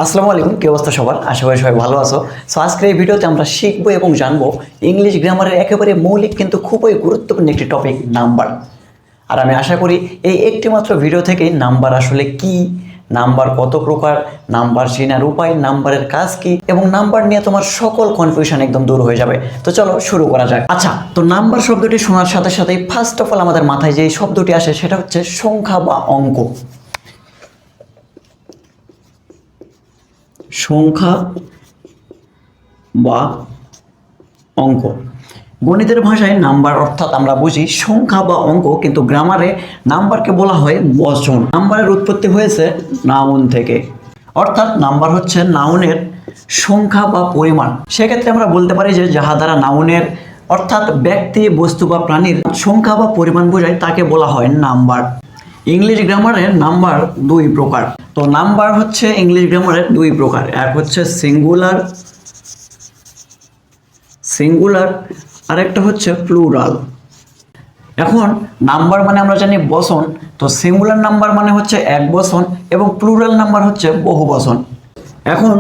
আসসালামু আলাইকুম, কি অবস্থা সবার? আশা করি সবাই ভালো আছো। সো আজকের এই ভিডিওতে আমরা শিখবো এবং জানবো ইংলিশ গ্রামারের একেবারে মৌলিক কিন্তু খুবই গুরুত্বপূর্ণ একটি টপিক, নাম্বার। আর আমি আশা করি এই একটি মাত্র ভিডিও থেকেই নাম্বার আসলে কি, নাম্বার কত প্রকার, নাম্বার চেনার উপায়, নাম্বারের কাজ কি এবং নাম্বার নিয়ে তোমার সকল কনফিউশন একদম দূর হয়ে যাবে। তো চলো শুরু করা যাক। আচ্ছা, তো নাম্বার শব্দটি শোনার সাথে সাথেই ফার্স্ট অফ অল আমাদের মাথায় যে শব্দটি আসে সেটা হচ্ছে সংখ্যা বা অঙ্ক। সংখ্যা বা অঙ্ক, গণিতের ভাষায় নাম্বার অর্থাৎ আমরা বুঝি সংখ্যা বা অঙ্ক, কিন্তু গ্রামারে নাম্বারকে বলা হয় বচন। নাম্বারের উৎপত্তি হয়েছে নাউন থেকে, অর্থাৎ নাম্বার হচ্ছে নাউনের সংখ্যা বা পরিমাণ। সেক্ষেত্রে আমরা বলতে পারি যে যাহা দ্বারা নাউনের অর্থাৎ ব্যক্তি, বস্তু বা প্রাণীর সংখ্যা বা পরিমাণ বোঝায় তাকে বলা হয় নাম্বার। ইংলিশ গ্রামারের নাম্বার দুই প্রকার। তো নাম্বার হচ্ছে ইংলিশ গ্রামারের দুই প্রকার, এক হচ্ছে সিঙ্গুলার আর একটা হচ্ছে প্লুরাল। এখন নাম্বার মানে আমরা জানি বচন, তো সিঙ্গুলার নাম্বার মানে হচ্ছে এক বচন এবং প্লুরাল নাম্বার হচ্ছে বহু বচন। এখন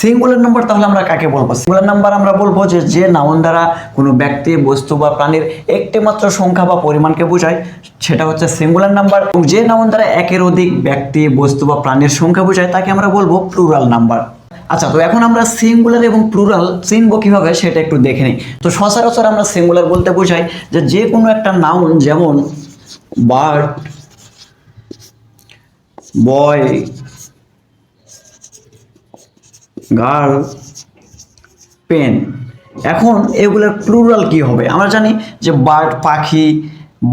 সিঙ্গুলার নাম্বার তাহলে আমরা কাকে বলবো? সিঙ্গুলার নাম্বার আমরা বলবো যে নাউন দ্বারা কোনো ব্যক্তি, বস্তু বা প্রাণীর একটি মাত্র সংখ্যা বা পরিমাণকে বোঝায়, সেটা হচ্ছে সিঙ্গুলার নাম্বার। এবং যে নাউন দ্বারা একের অধিক ব্যক্তি, বস্তু বা প্রাণীর সংখ্যা বোঝায় তাকে আমরা বলবো প্লুরাল নাম্বার। আচ্ছা, তো এখন আমরা সিঙ্গুলার এবং প্লুরাল চিনবো কিভাবে সেটা একটু দেখে নিই। তো সচরাচর আমরা সিঙ্গুলার বলতে বোঝাই যে কোনো একটা নাউন, যেমন বার্ড, বয়, গার্ল, পেন। এখন এগুলোর প্লুরাল কি হবে? আমরা জানি যে বার্ড পাখি,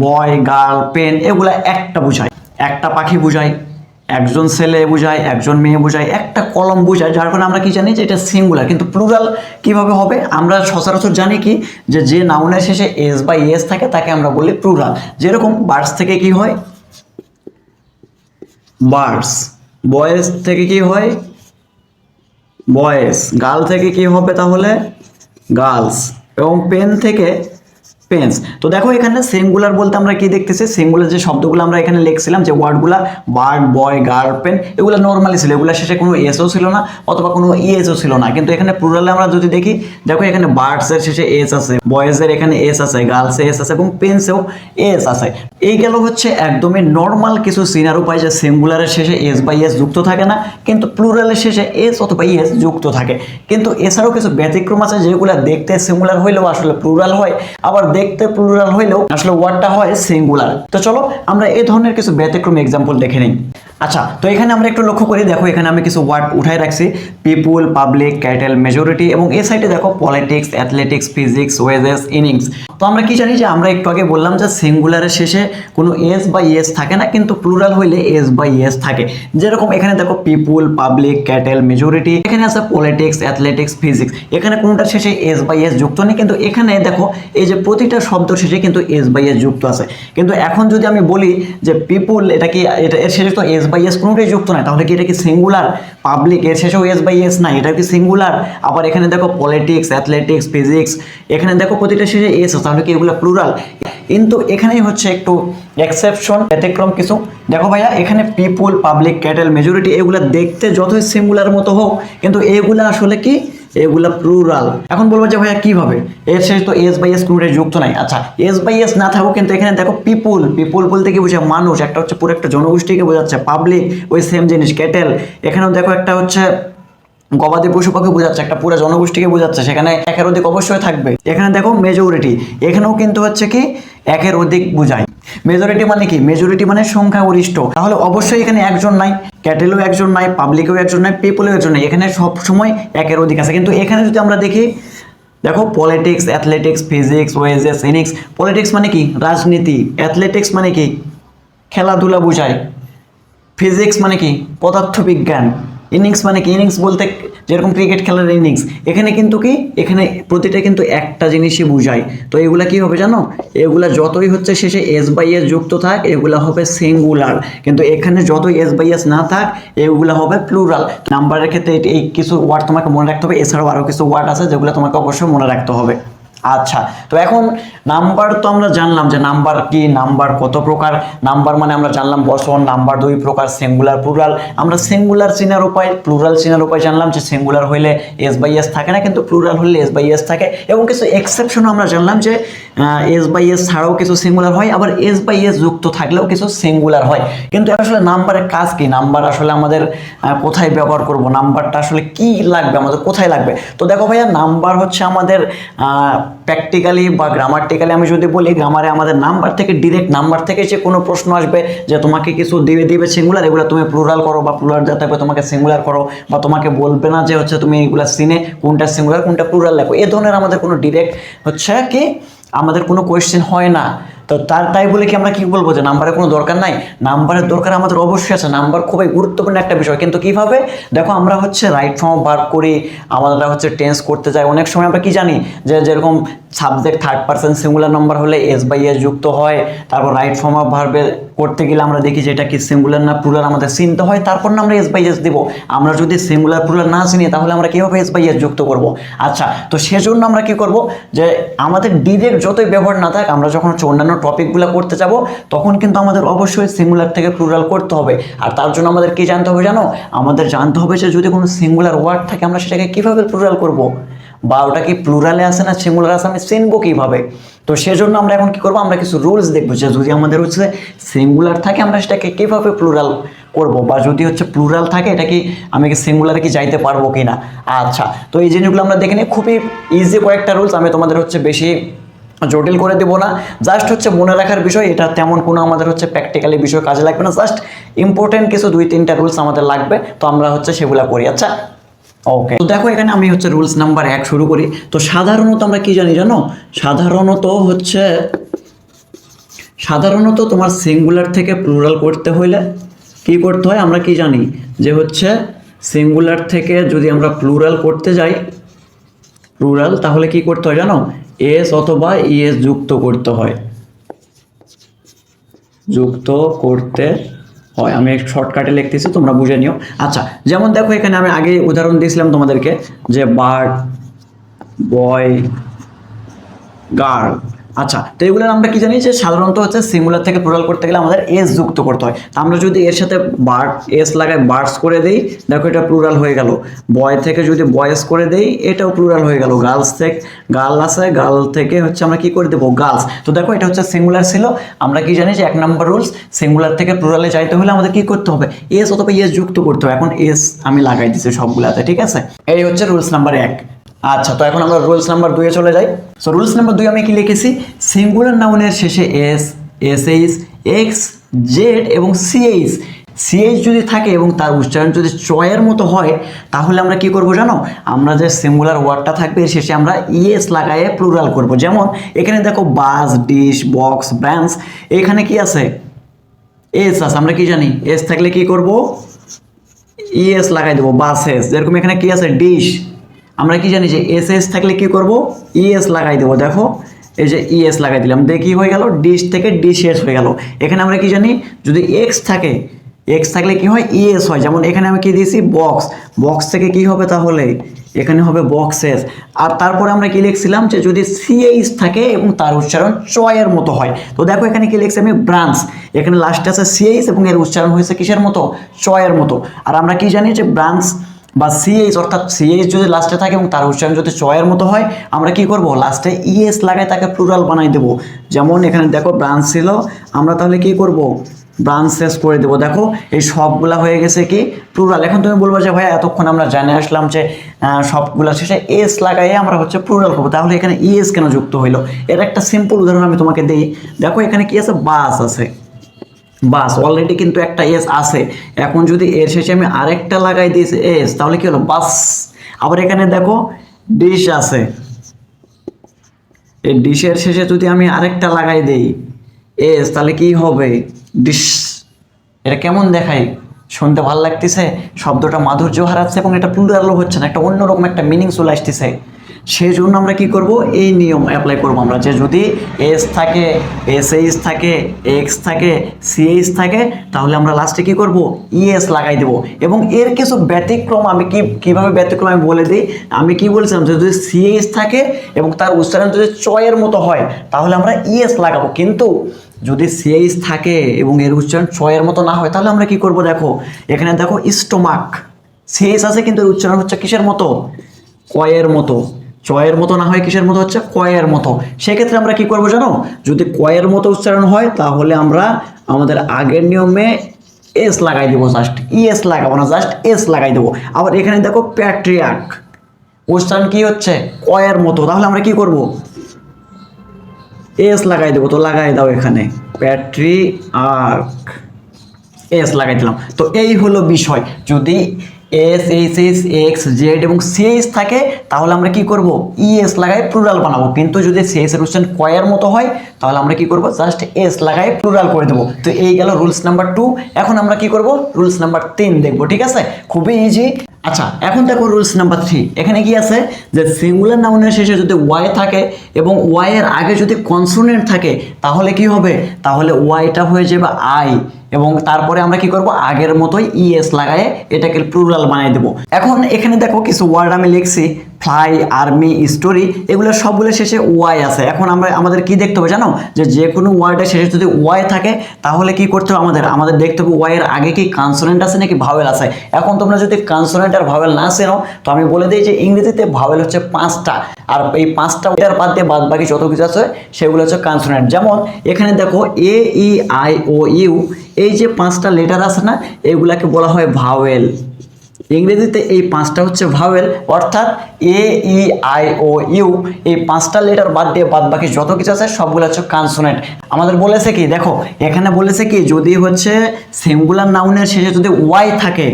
বয়, গার্ল, পেন এগুলা একটা বোঝায়, একটা পাখি বোঝায়, একজন ছেলে বোঝায়, একজন মেয়ে বোঝায়, একটা কলম বোঝায়। যার কারণে আমরা কি জানি যে এটা সিঙ্গুলার। কিন্তু প্লুরাল কিভাবে হবে? আমরা সচরাচর জানি কি যে নাউনের শেষে এস বা ইএস থাকে তাকে আমরা বলি প্লুরাল। যেরকম বার্ডস থেকে কি হয়? বার্ডস। বয়েজ থেকে কি হয়? বয়েস। গার্ল থেকে কি হবে তাহলে? গার্লস। এবং পেন থেকে পেন্স। তো দেখো এখানে সিঙ্গুলার বলতে আমরা কি দেখতেছি, সিঙ্গুলার যে শব্দগুলো আমরা এখানে লিখছিলাম, যে ওয়ার্ডগুলা বার্ড, বয়, গার্ল, পেন, এগুলো নর্মালি ছিল, এগুলো শেষে কোনো এসও ছিল না অথবা কোনো ইএসও ছিল না। কিন্তু এখানে প্লুরালে আমরা যদি দেখি, দেখো এখানে বার্ডসের শেষে এস আছে, বয়েজের এখানে এস আছে, গার্লসে এস আছে এবং পেন্সেও এস আছে। এই গেল হচ্ছে একদমই নর্মাল কিছু চিনার উপায়, যে সিঙ্গুলারের শেষে এস বা ইএস যুক্ত থাকে না, কিন্তু প্লুরালের শেষে এস অথবা ইএস যুক্ত থাকে। কিন্তু এছাড়াও কিছু ব্যতিক্রম আছে, যেগুলো দেখতে সিঙ্গুলার হইলেও আসলে প্লুরাল হয়, আবার দেখতে প্লুরাল হইলেও আসলে ওয়ার্ডটা হয় সিঙ্গুলার। তো চলো আমরা এই ধরনের কিছু ব্যতিক্রম এক্সাম্পল দেখে নিই। আচ্ছা, তো এখানে আমরা একটু লক্ষ্য করি, দেখো এখানে আমি কিছু ওয়ার্ড উঠাই রাখছি, পিপুল, পাবলিক, ক্যাটেল, মেজরিটি, এবং এই সাইডে দেখো politics, athletics, physics, wages, innings. তো আমরা কি জানি যে আমরা একটু আগে বললাম যে সিঙ্গুলারের শেষে কোনো এস বা ইএস থাকে না, কিন্তু প্লুরাল হইলে এস বা ইএস থাকে। যেরকম এখানে দেখো পিপুল, পাবলিক, ক্যাটেল, মেজরিটি, এখানে আছে পলিটিক্স, অ্যাথলেটিক্স, ফিজিক্স, এখানে কোনোটার শেষে এস বা ইএস যুক্ত নেই, কিন্তু এখানে দেখো এই যে প্রতিটা শব্দ শেষে কিন্তু এস বা ইএস যুক্ত আছে। কিন্তু এখন যদি আমি বলি যে পিপুল, এটা কি, এটা এর শেষে তো এস বা ইএস কোনোটাই যুক্ত নাই, তাহলে কি এটা কি সিঙ্গুলার? পাবলিক এর শেষেও এস বা ইএস নাই, এটা কি সিঙ্গুলার? আবার এখানে দেখো পলিটিক্স, অ্যাথলেটিক্স, ফিজিক্স, এখানে দেখো প্রতিটা শেষে এস আছে, তাহলে কি এগুলো প্লুরাল? কিন্তু এখানেই হচ্ছে একটু এক্সেপশন, ব্যতিক্রম কিছু। দেখো ভাইয়া, এখানে পিপুল, পাবলিক, ক্যাটেল, মেজরিটি এগুলা দেখতে যতই সিঙ্গুলার মতো হোক, কিন্তু এগুলা আসলে কি, এগুলা প্লুরাল। এখন বলবো যে ভাইয়া কিভাবে? এর শেষে তো এস বাই এস কোনোটাই যুক্ত নাই। আচ্ছা, এস বাই এস না থাকুক, কিন্তু এখানে দেখো পিপুল, পিপুল বলতে কি বোঝায়? মানুষ, একটা হচ্ছে পুরো একটা জনগোষ্ঠীকে বোঝাচ্ছে। পাবলিক ওই সেম জিনিস, ক্যাটেল এখানেও দেখো একটা হচ্ছে গবাদি পশু পাখি বোঝাচ্ছে, একটা পুরো জনগোষ্ঠীকে বোঝাচ্ছে, সেখানে একের অধিক অবশ্যই থাকবে। এখানে দেখো মেজরিটি, এখানেও কিন্তু হচ্ছে কি একের অধিক বোঝায়। মেজরিটি মানে কি? মেজরিটি মানে সংখ্যাগরিষ্ঠ, তাহলে অবশ্যই এখানে একজন নাই, ক্যাটেলও একজন নাই, পাবলিকেও একজন নাই, পিপলেও একজন নাই, এখানে সব সময় একের অধিক আছে। কিন্তু এখানে যদি আমরা দেখি, দেখো politics, athletics, physics, wages, innings. Politics মানে কি? রাজনীতি। অ্যাথলেটিক্স মানে কি? খেলাধুলা বোঝায়। ফিজিক্স মানে কি? পদার্থবিজ্ঞান। ইনিংস মানে কি? ইনিংস বলতে যেরকম ক্রিকেট খেলার ইনিংস, এখানে কিন্তু কি, এখানে প্রতিটা কিন্তু একটা জিনিসই বোঝায়। তো এগুলা কি হবে জানো? এগুলা যতই হচ্ছে শেষে এস বাই এস যুক্ত থাক, এগুলা হবে সিঙ্গুলার। কিন্তু এখানে যতই এস বাই এস না থাক, এগুলা হবে প্লুরাল। নাম্বারের ক্ষেত্রে এই কিছু ওয়ার্ড তোমাকে মনে রাখতে হবে, এছাড়াও আরও কিছু ওয়ার্ড আছে যেগুলো তোমাকে অবশ্যই মনে রাখতে হবে। আচ্ছা, তো এখন নাম্বার তো আমরা জানলাম যে নাম্বার কি, নাম্বার কত প্রকার। নাম্বার মানে আমরা জানলাম বচন, নাম্বার দুই প্রকার, সিঙ্গুলার প্লুরাল। আমরা সিঙ্গুলার চিনার উপায়, প্লুরাল চিনার উপায় জানলাম যে সিঙ্গুলার হইলে এস বাই এস থাকে না, কিন্তু প্লুরাল হলে এস বাই এস থাকে। এবং কিছু এক্সেপশনও আমরা জানলাম যে এস বাই এস ছাড়াও কিছু সিঙ্গুলার হয়, আবার এস বাই এস যুক্ত থাকলেও কিছু সিঙ্গুলার হয়। কিন্তু আসলে নাম্বারের কাজ কি, নাম্বার আসলে আমাদের কোথায় ব্যবহার করব, নাম্বারটা আসলে কি লাগবে আমাদের, কোথায় লাগবে? তো দেখো ভাইয়া, নাম্বার হচ্ছে আমাদের প্র্যাকটিক্যালি বা গ্রামাটিক্যালি আমি যদি বলি, গ্রামারে আমাদের নাম্বার থেকে, ডিরেক্ট নাম্বার থেকে যে কোনো প্রশ্ন আসবে যে তোমাকে কিছু দিবে সিঙ্গুলার, এগুলো তুমি প্লুরাল করো, বা প্লুরাল যা থাকবে তোমাকে সিঙ্গুলার করো, বা তোমাকে বলবে না যে হচ্ছে তুমি এগুলো সিনে কোনটা সিঙ্গুলার কোনটা প্লুরাল লেখো। এ ধরনের আমাদের কোনো ডিরেক্ট হচ্ছে কি আমাদের কোনো কোয়েশ্চেন হয় না। তো তাই বলে কি আমরা কি বলবো যে নাম্বারের কোনো দরকার নাই? নাম্বারের দরকার আমাদের অবশ্যই আছে, নাম্বার খুবই গুরুত্বপূর্ণ একটা বিষয়। কিন্তু কিভাবে? দেখো, আমরা হচ্ছে রাইট ফর্ম ভার্ব করি, আমরা হচ্ছে টেন্স করতে যাই, অনেক সময় আমরা কি জানি যে যেরকম subject third person singular number হলে এস বাই এস যুক্ত হয়। তারপর রাইট ফর্ম অফ ভার্বে করতে গেলে আমরা দেখি যে এটা কি সিঙ্গুলার না প্লুরাল আমাদের চিনতে হয়, তারপর না আমরা এস বাই এস দিব। আমরা যদি সিঙ্গুলার প্লুরাল না চিনি তাহলে আমরা কীভাবে এস বাই এস যুক্ত করব? আচ্ছা, তো সেজন্য আমরা কি করব যে আমাদের ডিরেক্ট যতই ব্যবহার না থাক, আমরা যখন হচ্ছে অন্যান্য টপিকগুলো করতে যাব তখন কিন্তু আমাদের অবশ্যই সিঙ্গুলার থেকে প্লুরাল করতে হবে। আর তার জন্য আমাদের কি জানতে হবে জানো? আমাদের জানতে হবে যে যদি কোনো সিঙ্গুলার ওয়ার্ড থাকে আমরা সেটাকে কীভাবে প্লুরাল করব, বা ওটা কি প্লুরালে আসে না সিঙ্গুলার আসে, আমি চিনবো কীভাবে? তো সেজন্য আমরা এখন কি করবো, আমরা কিছু রুলস দেখবো যে যদি আমাদের হচ্ছে সিঙ্গুলার থাকে আমরা সেটাকে কীভাবে প্লুরাল করব, বা যদি হচ্ছে প্লুরাল থাকে এটা কি আমি কি সিঙ্গুলারে কি যাইতে পারবো কি না। আচ্ছা, তো এই জিনিসগুলো আমরা দেখে নিই, খুবই ইজি কয়েকটা রুলস, আমি তোমাদের হচ্ছে বেশি জটিল করে দেবো না, জাস্ট হচ্ছে মনে রাখার বিষয়। এটা তেমন কোনো আমাদের হচ্ছে প্র্যাকটিক্যালি বিষয় কাজে লাগবে না, জাস্ট ইম্পর্টেন্ট কিছু 2-3টা রুলস আমাদের লাগবে, তো আমরা হচ্ছে সেগুলো করি। আচ্ছা, ওকে, তো দেখো এখানে আমি হচ্ছে রুলস নাম্বার 1 শুরু করি। তো সাধারণত আমরা কি জানি জানো? সাধারণত তোমার সিঙ্গুলার থেকে প্লুরাল করতে হইলে কি করতে হয় আমরা কি জানি যে হচ্ছে সিঙ্গুলার থেকে যদি আমরা প্লুরাল করতে যাই, প্লুরাল, তাহলে কি করতে হয় জানো? এস অথবা ইএস যুক্ত করতে হয়, যুক্ত করতে হয়। আমি একটু শর্টকাটে লিখতেছি, তোমরা বুঝে নিও। আচ্ছা, যেমন দেখো এখানে আমি আগে উদাহরণ দিয়েছিলাম তোমাদেরকে যে বার্ড, বয়, গার্ল। আচ্ছা, তো এগুলোর আমরা কি জানি যে সাধারণত হচ্ছে সিঙ্গুলার থেকে প্লুরাল করতে গেলে আমাদের এস যুক্ত করতে হয়। তো আমরা যদি এর সাথে বার্ড এস লাগাই, বার্ডস করে দেই, দেখো এটা প্লুরাল হয়ে গেল। বয় থেকে যদি বয়েস করে দেই, এটাও প্লুরাল হয়ে গেল। গার্লস থেকে গার্ল আছে, গার্ল থেকে হচ্ছে আমরা কি করে দেবো? গার্লস। তো দেখো এটা হচ্ছে সিঙ্গুলার ছিল। আমরা কি জানি যে 1 নম্বর রুলস, সিঙ্গুলার থেকে প্লুরালে যাইতে হলে আমাদের কি করতে হবে? এস অথবা এস যুক্ত করতে হবে। এখন এস আমি লাগাই দিচ্ছি সবগুলাতে, ঠিক আছে? এই হচ্ছে রুলস নাম্বার 1। আচ্ছা, তো এখন আমরা রুলস নাম্বার 2 এ চলে যাই। সো রুলস নাম্বার 2 আমি কি লিখেছি? সিঙ্গুলার নাউনের শেষে এস, এসএইচ, এক্স, জেড এবং সিএইচ, সিএইচ যদি থাকে এবং তার উচ্চারণ যদি চয়ের মতো হয়, তাহলে আমরা কি করব জানো? আমরা যে সিঙ্গুলার ওয়ার্ডটা থাকবে এর শেষে আমরা ইএস লাগায়ে প্লুরাল করব। যেমন এখানে দেখো বাস, ডিশ, বক্স, ব্রাঞ্চ, এখানে কি আছে? এস আছে। আমরা কি জানি? এস থাকলে কি করব? ইএস লাগাই দেবো, বাসেস। যেরকম এখানে কি আছে? ডিশ, আমরা কি জানি যে এস এস থাকলে কি করব? ইএস লাগাই দেবো। দেখো এই যে ইএস লাগাই দিলাম, দিয়ে কি হয়ে গেল? ডিশ থেকে ডিশেস হয়ে গেল। এখানে আমরা কি জানি? যদি এক্স থাকে, এক্স থাকলে কি হয়? ইএস হয়। যেমন এখানে আমি কি দিয়েছি? বক্স, বক্স থেকে কি হবে তাহলে? এখানে হবে বক্সেস। আর তারপরে আমরা কি লিখছিলাম যে যদি সিএইচ থাকে এবং তার উচ্চারণ চয়ের মতো হয়। তো দেখো এখানে কি লিখছি আমি? ব্রাঞ্চ, এখানে লাস্টে আছে সিএইচ এবং এর উচ্চারণ হয়েছে কিসের মতো? চয়ের মতো। আর আমরা কি জানি যে ব্রাঞ্চ বা সিএইচ, অর্থাৎ সিএইচ যদি লাস্টে থাকে এবং তার উচ্চারণ যদি চয়ের মতো হয়, আমরা কি করব? লাস্টে ইএস লাগাই তাকে প্লুরাল বানাই দেবো। যেমন এখানে দেখো ব্রাঞ্চ ছিল, আমরা তাহলে কি করব? ব্রাঞ্চেস করে দেবো। দেখো এই সবগুলা হয়ে গেছে কি? প্লুরাল। এখন তুমি বলবো যে ভাইয়া এতক্ষণ আমরা জেনে আসলাম যে সবগুলা শেষে এস লাগাইয়ে আমরা হচ্ছে প্লুরাল করবো, তাহলে এখানে ইএস কেন যুক্ত হইলো? এর একটা সিম্পল উদাহরণ আমি তোমাকে দিই। দেখো এখানে কি আছে? বাস আছে, বাস অলরেডি কিন্তু একটা এস আছে। এখন যদি এর শেষে আমি আরেকটা লাগাই দিয়েছি এস, তাহলে কি হলো? বাস। আবার এখানে দেখো ডিশ আছে, এই ডিশের শেষে যদি আমি আরেকটা লাগাই দেই এস, তাহলে কি হবে? ডিশ। এটা কেমন দেখায়? শুনতে ভালো লাগতেছে, শব্দটা মাধুর্য হারাচ্ছে এবং এটা প্লুরালও হচ্ছে না, একটা অন্যরকম একটা মিনিং চলে আসতেছে। সেই জন্য আমরা কি করব, এই নিয়ম অ্যাপ্লাই করব আমরা, যে যদি এস থাকে, এসএইচ থাকে, এক্স থাকে, সিএইচ থাকে, তাহলে আমরা লাস্টে কি করব, ইএস লাগাই দেব। এবং এর কিছু ব্যতিক্রম আমি কিভাবে ব্যতিক্রম আমি বলে দিই। আমি কি বলছিলাম, যে যদি সিএইচ থাকে এবং তার উচ্চারণ যদি চয়ের মতো হয় তাহলে আমরা ইএস লাগাবো, কিন্তু যদি সিএইচ থাকে এবং এর উচ্চারণ চয়ের মতো না হয় তাহলে আমরা কি করব, দেখো এখানে দেখো স্টোমাক, সিএইচ আছে কিন্তু এর উচ্চারণ হচ্ছে কিসের মতো, কয়ের মতো। চয়ের মতো না হয় কিসের মতো হচ্ছে, কয়ের মতো। সেক্ষেত্রে আমরা কি করব জানো, যদি কয়ের মতো উচ্চারণ হয় তাহলে আমরা আমাদের আগের নিয়মে এস লাগাই দেবো, জাস্ট ইএস লাগাবো না, জাস্ট এস লাগাই দেবো। আবার এখানে দেখো প্যাট্রিয়ার্ক, উচ্চারণ কি হচ্ছে, কয়ের মতো, তাহলে আমরা কি করব, এস লাগাই দেবো। তো লাগাই দাও এখানে প্যাট্রিয়ার্ক, এস লাগাই দিলাম। তো এই হলো বিষয়, যদি S, H, S, x, Z এবং সিএইচ থাকে তাহলে আমরা কি করব, ইএস লাগাই প্লুরাল বানাবো। কিন্তু যদি সিএইচ এর উচ্চারণ কয়ের মতো হয় তাহলে আমরা কি করব, জাস্ট এস লাগাই প্লুরাল করে দেবো। তো এই গেল রুলস নাম্বার 2। এখন আমরা কি করব, রুলস নাম্বার 3 দেখবো, ঠিক আছে, খুবই ইজি। আচ্ছা, এখন দেখো রুলস নাম্বার 3। এখানে কি আছে, যে সিঙ্গুলার নাউনের শেষে যদি ওয়াই থাকে এবং ওয়াই এর আগে যদি কনসোনেন্ট থাকে তাহলে কি হবে, তাহলে ওয়াইটা হয়ে যাবে আই, এবং তারপরে আমরা কি করব, আগের মতোই ইএস লাগায়ে এটাকে প্লুরাল বানিয়ে দেব। এখন এখানে দেখো কিছু ওয়ার্ড আমি লিখছি, ফ্লাই, আর্মি, স্টোরি, এগুলো সবগুলো শেষে ওয়াই আছে। এখন আমাদের কি দেখতে হবে জানো, যে কোনো ওয়ার্ডের শেষে যদি ওয়াই থাকে তাহলে কি করতে হবে, আমাদের দেখতে হবে ওয়াই এর আগে কি কনসোনেন্ট আছে নাকি ভাওয়েল আছে। এখন তোমরা যদি কনসোনেন্ট আর ভাওয়েল না চেনো তো আমি বলে দিই যে ইংরেজিতে ভাওয়েল হচ্ছে 5টা, আর এই 5টা এটার বাদ দিয়ে বাদ বাকি যত কিছু আছে সেগুলো হচ্ছে কনসোনেন্ট। যেমন এখানে দেখো এ, ই, আই, ও, ইউ, এই যে 5টা লেটার আছে না, এগুলাকে বলা হয় ভাওয়েল। ইংরেজিতে এই 5টা হচ্ছে ভাওয়েল, অর্থাৎ এ, ই, আই, ও, ইউ, এই 5টা লেটার বাদ দিয়ে বাদ বাকি যত কিছু আছে সবগুলো হচ্ছে কনসোনেন্ট। আমাদের বলেছে কি, দেখো এখানে বলেছে কি, যদি হচ্ছে সিঙ্গুলার নাউনের শেষে যদি ওয়াই থাকে,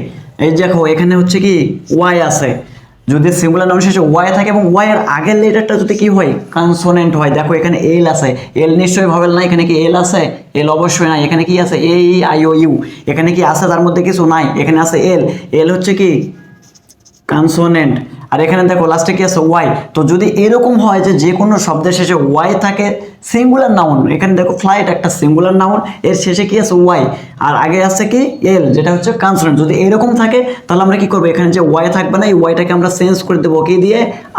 এই দেখো এখানে হচ্ছে কি ওয়াই আছে, যদি সিঙ্গুলার নাউন শেষে ওয়াই থাকে এবং ওয়াই এর আগের লেটারটা যদি কি হয়, কনসোনেন্ট হয়। দেখো এখানে এল আছে, এল নিশ্চয়ই ভাওয়েল না, এখানে কি এল আছে, এল অবশ্যই নাই। এখানে কি আছে, এ, ই, আই, ও, ইউ, এখানে কি আছে, তার মধ্যে কিছু নাই, এখানে আছে এল, এল হচ্ছে কি কনসোনেন্ট। আর এখানে দেখো লাস্টে কি আছে, ওয়াই। তো যদি এরকম হয় যে কোনো শব্দের শেষে ওয়াই থাকে, সিঙ্গুলার নাউন, এখানে দেখো ফ্লাইট একটা সিঙ্গুলার নাউন, এর শেষে কি আছে ওয়াই, আর আগে আছে কি এল, যেটা হচ্ছে কনসোনেন্ট। যদি এরকম থাকে তাহলে আমরা কি করবো, এখানে যে ওয়াই থাকবে না, এই ওয়াইটাকে আমরা চেঞ্জ করে দেবো কি দিয়ে,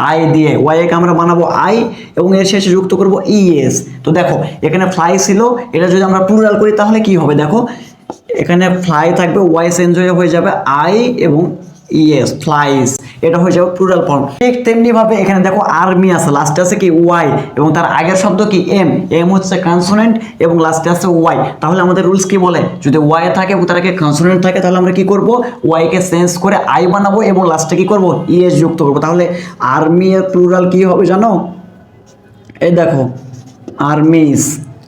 আই দিয়ে। ওয়াইকে আমরা বানাবো আই এবং এর শেষে যুক্ত করবো ইএস। তো দেখো এখানে ফ্লাই ছিল, এটা যদি আমরা প্লুরাল করি তাহলে কি হবে, দেখো এখানে ফ্লাই থাকবে, ওয়াই চেঞ্জ হয়ে যাবে আই এবং ইএস, ফ্লাইস, এটা হয়ে যাবে প্লুরাল ফর্ম। ঠিক তেমনি ভাবে এখানে দেখো আর্মি আছে, লাস্টে আছে কি ওয়াই এবং তার আগের শব্দ কি এম, এম হচ্ছে কনসোনেন্ট এবং লাস্টে আছে ওয়াই। তাহলে আমাদের রুলস কি বলে, যদি ওয়াই থাকে এবং তার আগে কনসোনেন্ট থাকে তাহলে আমরা কি করব, ওয়াই কে চেঞ্জ করে আই বানাবো এবং লাস্টে কি করব, ইএস যুক্ত করব। তাহলে আর্মি এর প্লুরাল কি হবে জানো, এই দেখো আর্মিস।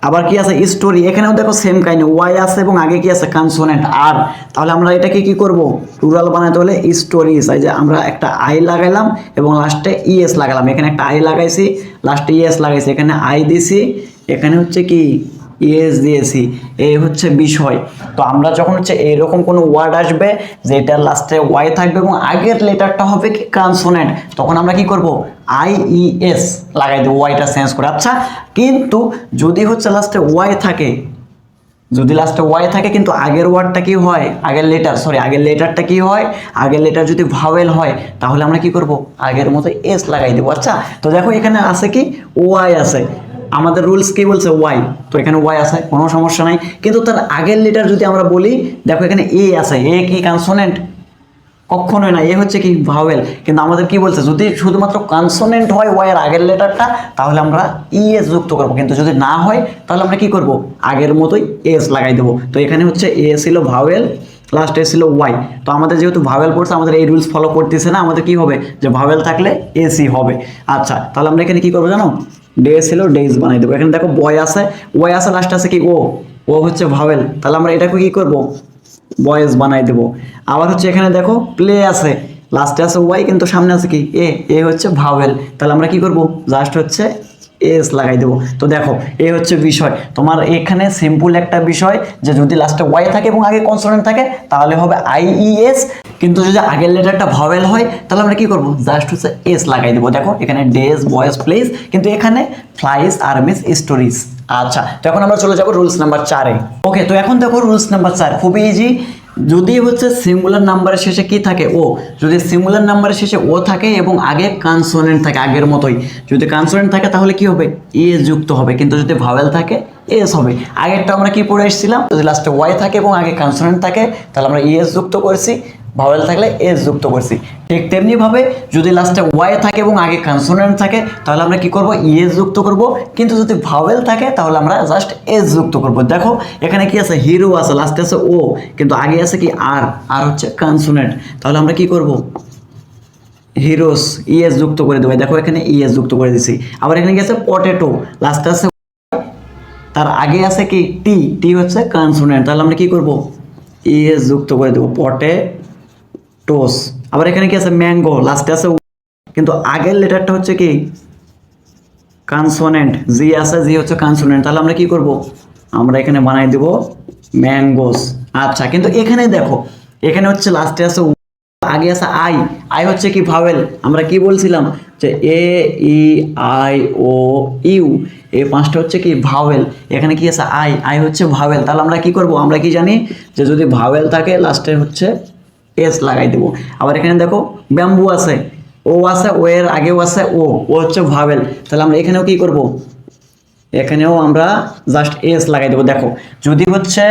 আবার কি আছে, স্টোরি, এখানেও দেখো সেম কাহিনী, ওয়াই আছে এবং আগে কি আছে কনসোনেন্ট আর। তাহলে আমরা এটাকে কি করব, প্লুরাল বানাতে হলে স্টোরিজ, এই যে আমরা একটা আই লাগাইলাম এবং লাস্টে ইএস লাগালাম, এখানে একটা আই লাগাইছি, লাস্টে ইএস লাগাইছি, এখানে আই দিছি, এখানে হচ্ছে কি ইএস দিয়েছি, এই হচ্ছে বিষয়। তো আমরা যখন হচ্ছে এরকম কোনো ওয়ার্ড আসবে যেটার লাস্টে ওয়াই থাকবে এবং আগের লেটারটা হবে কি কনসোনেন্ট, তখন আমরা কি করব, আই, ই, এস লাগাই দেবো, ওয়াইটা চেঞ্জ করে। আচ্ছা, কিন্তু যদি হচ্ছে লাস্টে ওয়াই থাকে, যদি লাস্টে ওয়াই থাকে কিন্তু আগের ওয়ার্ডটা কি হয়, আগের লেটারটা কি হয়, আগের লেটার যদি ভাওয়েল হয় তাহলে আমরা কি করব, আগের মতো এস লাগাই দেবো। আচ্ছা, তো দেখো এখানে আছে কি ওয়াই আছে, আমাদের রুলস কি বলছে ওয়াই, তো এখানে ওয়াই আছে, কোনো সমস্যা নাই। কিন্তু তার আগের লেটার যদি আমরা বলি, দেখো এখানে এ আছে, এ কি কনসোনেন্ট, কখনোই না, এ হচ্ছে কি ভাওয়েল। কিন্তু আমাদের কি বলছে, যদি শুধুমাত্র কনসোনেন্ট হয় ওয়াই এর আগের লেটারটা তাহলে আমরা ইএস যুক্ত করব, কিন্তু যদি না হয় তাহলে আমরা কি করব, আগের মতোই এস লাগাই দেবো। তো এখানে হচ্ছে এ ছিল ভাওয়েল, লাস্টে ছিল ওয়াই। তো আমাদের যেহেতু ভাওয়েল পড়ছে, আমাদের এই রুলস ফলো করতেছে না, আমাদের কি হবে, যে ভাওয়েল থাকলে এসি হবে। আচ্ছা, তাহলে আমরা এখানে কি করবো জানো, ডে ছিল ডেজ বানাই দেবো। এখানে দেখো বয় আছে, ওয়াই আছে, লাস্টে আছে কি ও হচ্ছে ভাওয়েল, তাহলে আমরা এটাকে কি করব, বয়েজ বানাই দেবো। আবার হচ্ছে এখানে দেখো প্লে আছে, লাস্টে আছে ওয়াই কিন্তু সামনে আছে কি এ হচ্ছে ভাওয়েল, তাহলে আমরা কি করব, জাস্ট হচ্ছে এস লাগাই দেবো। তো দেখো এই হচ্ছে বিষয় তোমার এখানে সিম্পল একটা বিষয় যে যদি লাস্টে ওয়াই থাকে এবং আগে কনসোনেন্ট থাকে তাহলে হবে আইইএস, কিন্তু যদি আগের লেটারটা ভাওয়েল হয় তাহলে আমরা কি করব, জাস্ট হচ্ছে এস লাগাই দেবো। দেখো এখানে ডেজ বয়েজ প্লেস, কিন্তু এখানে ফ্লাইস আর্মিস স্টোরিজ। আচ্ছা, তো এখন আমরা চলে যাব রুলস নাম্বার 4-এ। ওকে, তো এখন দেখো রুলস নাম্বার 4 খুবই ইজি। যদি হচ্ছে সিঙ্গুলার নাম্বারের শেষে কি থাকে, ও, যদি সিঙ্গুলার নাম্বারের শেষে ও থাকে এবং আগে কনসোনেন্ট থাকে আগের মতোই, যদি কনসোনেন্ট থাকে তাহলে কি হবে, এ যুক্ত হবে, কিন্তু যদি ভাওয়েল থাকে এস হবে। আগেরটা আমরা কি পড়ে এসেছিলাম, যদি লাস্টে ওয়াই থাকে এবং আগে কনসোনেন্ট থাকে তাহলে আমরা ইএস যুক্ত করেছি, ভাওয়েল থাকলে এস যুক্ত করছি। ঠিক তেমনিভাবে যদি লাস্টে ওয়াই থাকে এবং আগে কনসোনেন্ট থাকে তাহলে আমরা কি করব, ইএস যুক্ত করব, কিন্তু যদি ভাওয়েল থাকে তাহলে আমরা জাস্ট এস যুক্ত করব। দেখো এখানে কি আছে, হিরো আছে, লাস্টে আছে ও, কিন্তু আগে আছে কি আর, আর হচ্ছে কনসোনেন্ট, তাহলে আমরা কি করব, হিরোস ইএস যুক্ত করে দেবো। দেখো এখানে ইএস যুক্ত করে দিছি। আবার এখানে কি আছে, পটেটো, লাস্টে আছে, তার আগে আছে কি টি, টি হচ্ছে কনসোনেন্ট, তাহলে আমরা কি করব, ইএস যুক্ত করে দেবো, পটেটোস। আবার এখানে কি আছে, ম্যাঙ্গো, লাস্টে আছে, কিন্তু আগের লেটারটা হচ্ছে কি কনসোনেন্ট, জি আছে, জি হচ্ছে কনসোনেন্ট, তাহলে আমরা কি করব, আমরা এখানে বানাই দেব ম্যাঙ্গোস। আচ্ছা, কিন্তু এখানে দেখো এখানে হচ্ছে লাস্টে আছে, আগে আছে আই, আই হচ্ছে কি ভাওয়েল। আমরা কি বলছিলাম যে এ ই আই ও ইউ, এই পাঁচটা হচ্ছে কি ভাওয়েল। এখানে কি আছে আই, আই হচ্ছে ভাওয়েল, তাহলে আমরা কি করব, আমরা কি জানি যে যদি ভাওয়েল থাকে লাস্টে হচ্ছে এস লাগাই দেব। আবার এখানে দেখো ব্যাম্বু আছে, ও আছে, ও এর আগেও আছে ও, ও হচ্ছে ভাওয়েল, তাহলে আমরা এখানেও কি করব, এখানেও আমরা জাস্ট এস লাগাই দেবো। দেখো যদি হচ্ছে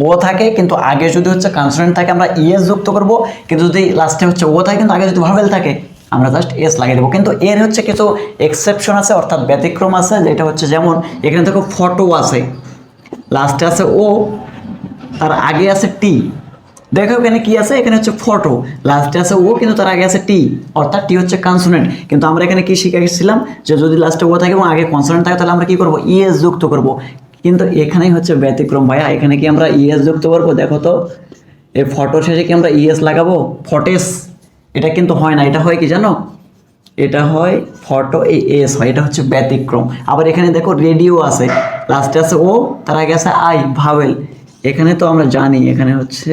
ও থাকে কিন্তু আগে যদি হচ্ছে কনসোনেন্ট থাকে আমরা ইএস যুক্ত করব, কিন্তু যদি লাস্টে হচ্ছে ও থাকে কিন্তু আগে যদি ভাওয়েল থাকে আমরা জাস্ট এস লাগিয়ে দেবো। কিন্তু এর হচ্ছে কিছু এক্সেপশন আছে, অর্থাৎ ব্যতিক্রম আছে, যেটা হচ্ছে যেমন এখানে দেখো ফটো আছে, লাস্টে আছে ও, তার আগে আছে টি। দেখো এখানে কি আছে, এখানে হচ্ছে ফটো, লাস্টে আছে ও, কিন্তু তার আগে আছে টি, অর্থাৎ টি হচ্ছে কনসোনেন্ট। কিন্তু আমরা এখানে কি শিখে গেছিলাম যে যদি লাস্টে ও থাকে এবং আগে কনসোনেন্ট থাকে তাহলে আমরা কি করব, ইএস যুক্ত করব। কিন্তু এখানেই হচ্ছে ব্যতিক্রম ভাইয়া, এখানে কি আমরা ইএস যুক্ত করবো, দেখো তো এই ফটোর শেষে কি আমরা ইএস লাগাবো, ফটেস, এটা কিন্তু হয় না, এটা হয় কি জানো, এটা হয় ফটো এই এস হয়, এটা হচ্ছে ব্যতিক্রম। আবার এখানে দেখো রেডিও আছে, লাস্টে আছে ও, তার আগে আছে আই, ভাওয়েল, এখানে তো আমরা জানি এখানে হচ্ছে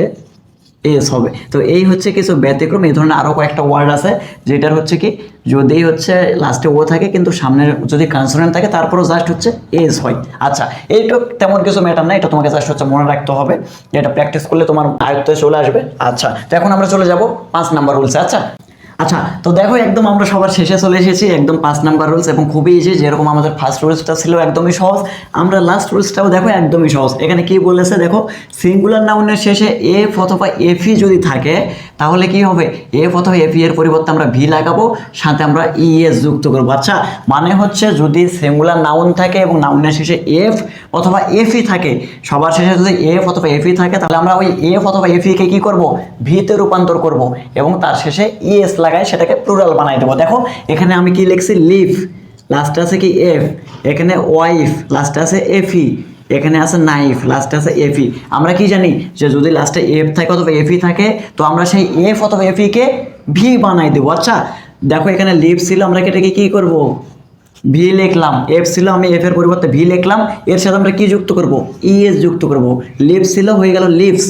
এস হবে। তো এই হচ্ছে কিছু ব্যতিক্রম, এই ধরনের আরও কয়েকটা ওয়ার্ড আছে যেটার হচ্ছে কি যদি হচ্ছে লাস্টে ও থাকে কিন্তু সামনে যদি কনসোনেন্ট থাকে তারপরও জাস্ট হচ্ছে এস হয়। আচ্ছা, এইটা তেমন কিছু ম্যাটার না, এটা তোমাকে জাস্ট হচ্ছে মনে রাখতে হবে, এটা প্র্যাকটিস করলে তোমার আয়ত্তে চলে আসবে। আচ্ছা, তো এখন আমরা চলে যাব 5 নাম্বার রুলসে। আচ্ছা আচ্ছা, তো দেখো একদম আমরা সবার শেষে চলে এসেছি, একদম 5 নাম্বার রুলস, এবং খুবই ইজি। যেরকম আমাদের ফার্স্ট রুলসটা ছিল একদমই সহজ, আমরা লাস্ট রুলসটাও দেখো একদমই সহজ। এখানে কি বলেছে দেখো, সিঙ্গুলার নাউনের শেষে এফ অথবা এফই যদি থাকে তাহলে কি হবে, এফ অথবা এফই এর পরিবর্তে আমরা ভি লাগাবো, সাথে আমরা ইএস যুক্ত করবো। আচ্ছা, মানে হচ্ছে যদি সিঙ্গুলার নাউন থাকে এবং নাউনের শেষে এফ অথবা এফই থাকে, সবার শেষে যদি এফ অথবা এফই থাকে তাহলে আমরা ওই এফ অথবা এফই কে কি করব, ভিতে রূপান্তর করব এবং তার শেষে ইএস লাগাই সেটাকে প্লুরাল বানাই দেবো। দেখো এখানে আমি কি লিখছি, লিভ, লাস্টে আছে কি এফ, এখানে ওয়াইফ, লাস্টে আছে এফই, এখানে আছে নাইফ, লাস্টে আছে এফই। আমরা কি জানি যে যদি লাস্টে এফ থাকে অথবা এফই থাকে তো আমরা সেই এফ অথবা এফই কে ভি বানাই দেবো। আচ্ছা দেখো এখানে লিভ ছিল, আমরা এটাকে কি করব, ভি লিখলাম, এফ ছিল আমি এফ এর পরিবর্তে ভি লিখলাম, এর সাথে আমরা কি যুক্ত করব, ইএস যুক্ত করব। লিভস ছিল হয়ে গেল লিভস।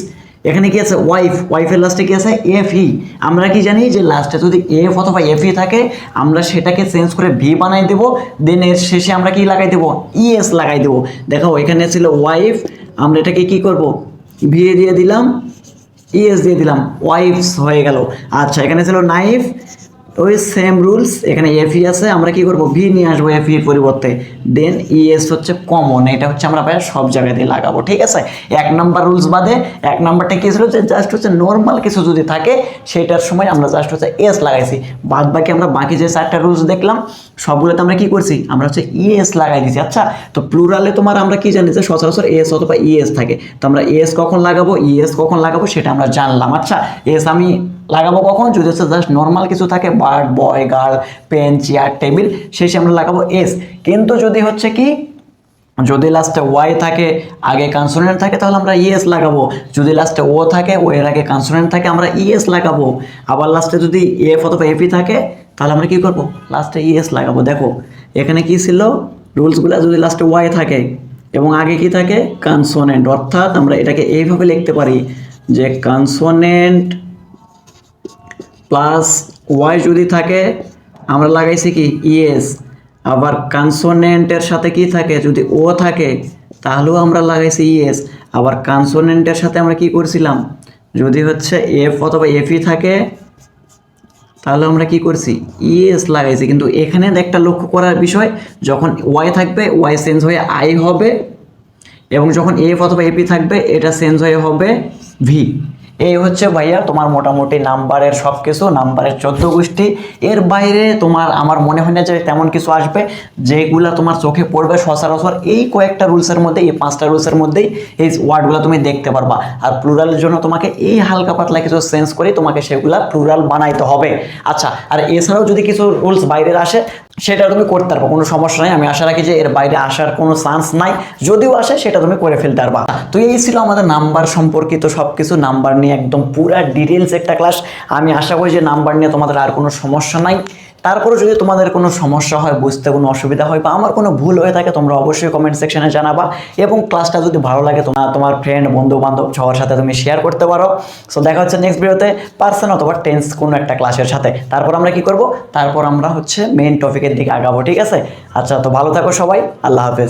এখানে কি আছে, ওয়াইফ, ওয়াইফের লাস্টে কি আছে, এফ ই। আমরা কি জানি যে লাস্টে যদি এফ অথবা এফ ই থাকে আমরা সেটাকে চেঞ্জ করে ভি বানাই দেব, দেন এর শেষে আমরা কি লাগাই দেব, ইএস লাগাই দেব। দেখো এখানে ছিল ওয়াইফ, আমরা এটাকে কি করব, ভি দিয়ে দিলাম, ইএস দিয়ে দিলাম, ওয়াইফস হয়ে গেল। আচ্ছা এখানে ছিল নাইফ, ওই সেম রুলস, এখানে এফই আছে, আমরা কি করব, ভি নিয়ে আসবো এফই এর পরিবর্তে, দেন ইএস হচ্ছে কমন, এটা হচ্ছে আমরা প্রায় সব জায়গাতে লাগাবো। ঠিক আছে, 1 নাম্বার রুলস বাদে 1 নাম্বারটা কি ছিল যে জাস্ট হচ্ছে নর্মাল কিছু যদি থাকে সেটার সময় আমরা জাস্ট হচ্ছে এস লাগাইছি, বাদ বাকি আমরা বাকি যে 4টা রুলস দেখলাম সবগুলোতে আমরা কি করছি, আমরা হচ্ছে ইএস লাগাই দিছি। আচ্ছা, তো প্লুরালে তোমার আমরা কি জানি যে সচরাচর এস অথবা ইএস থাকে, তো আমরা এস কখন লাগাবো, ইএস কখন লাগাবো সেটা আমরা জানলাম। আচ্ছা, এস আমি লাগাবো কখন, যদি হচ্ছে জাস্ট নর্মাল কিছু থাকে, বার্ড, বয়, গার্ল, পেন, চেয়ার, টেবিল, শেষে আমরা লাগাবো এস। কিন্তু যদি হচ্ছে কি, যদি লাস্টে ওয়াই থাকে আগে কনসোনেন্ট থাকে তাহলে আমরা ইএস লাগাবো, যদি লাস্টে ও থাকে ও এর আগে কনসোনেন্ট থাকে আমরা ইএস লাগাবো, আবার লাস্টে যদি এফ অথবা এফই থাকে তাহলে আমরা কি করব, লাস্টে ইএস লাগাবো। দেখো এখানে কি ছিল, রুলসগুলো যদি লাস্টে ওয়াই থাকে এবং আগে কি থাকে কনসোনেন্ট, অর্থাৎ আমরা এটাকে এইভাবে লিখতে পারি যে কনসোনেন্ট প্লাস ওয়াই যদি থাকে আমরা লাগাইছি কি ইএস, আবার কনসোনেন্টের সাথে কি থাকে যদি ও থাকে তাহলেও আমরা লাগাইছি ইএস, আবার কনসোনেন্টের সাথে আমরা কি করছিলাম যদি হচ্ছে এফ অথবা এফই থাকে তাহলে আমরা কি করছি ইএস লাগাইছি। কিন্তু এখানে একটা লক্ষ্য করার বিষয়, যখন ওয়াই থাকবে ওয়াই চেঞ্জ হয়ে আই হবে, এবং যখন এফ অথবা এপি থাকবে এটা চেঞ্জ হয়ে হবে ভি। এই হচ্ছে ভাইয়া তোমার মোটামুটি নাম্বারের সব কিছু, নাম্বারের 14 গোষ্ঠী। এর বাইরে তোমার আমার মনে হয় না যে তেমন কিছু আসবে যেগুলা তোমার চোখে পড়বে সচরাচর। এই কয়েকটা রুলসের মধ্যে, এই 5টা রুলসের মধ্যেই এই ওয়ার্ডগুলো তুমি দেখতে পারবা। আর প্লুরালের জন্য তোমাকে এই হালকা পাতলা কিছু চেঞ্জ করে তোমাকে সেগুলা প্লুরাল বানাইতে হবে। আচ্ছা, আর এছাড়াও যদি কিছু রুলস বাইরের আসে সেটা তুমি করতে পারবো, কোনো সমস্যা নাই। আমি আশা রাখি যে এর বাইরে আসার কোনো চান্স নাই, যদিও আসে সেটা তুমি করে ফেলতে পারবা। তো এই ছিল আমাদের নাম্বার সম্পর্কিত সব কিছু, নাম্বার নিয়ে একদম পুরা ডিটেলস একটা ক্লাস। আমি আশা করি যে নাম্বার নিয়ে তোমাদের আর কোনো সমস্যা নাই। তারপরে যদি তোমাদের কোনো সমস্যা হয়, বুঝতে কোনো অসুবিধা হয় বা আমার কোনো ভুল হয়ে থাকে, তোমরা অবশ্যই কমেন্ট সেকশনে জানাবা। এবং ক্লাসটা যদি ভালো লাগে তোমার ফ্রেন্ড বন্ধু বান্ধব সবার সাথে তুমি শেয়ার করতে পারো। সো দেখা হচ্ছে নেক্সট ভিডিওতে পার্সন অথবা টেন্স কোনো একটা ক্লাসের সাথে। তারপর আমরা কি করব, তারপর আমরা হচ্ছে মেইন টপিকের দিকে আগাবো, ঠিক আছে? আচ্ছা, তো ভালো থাকো সবাই, আল্লাহ হাফেজ।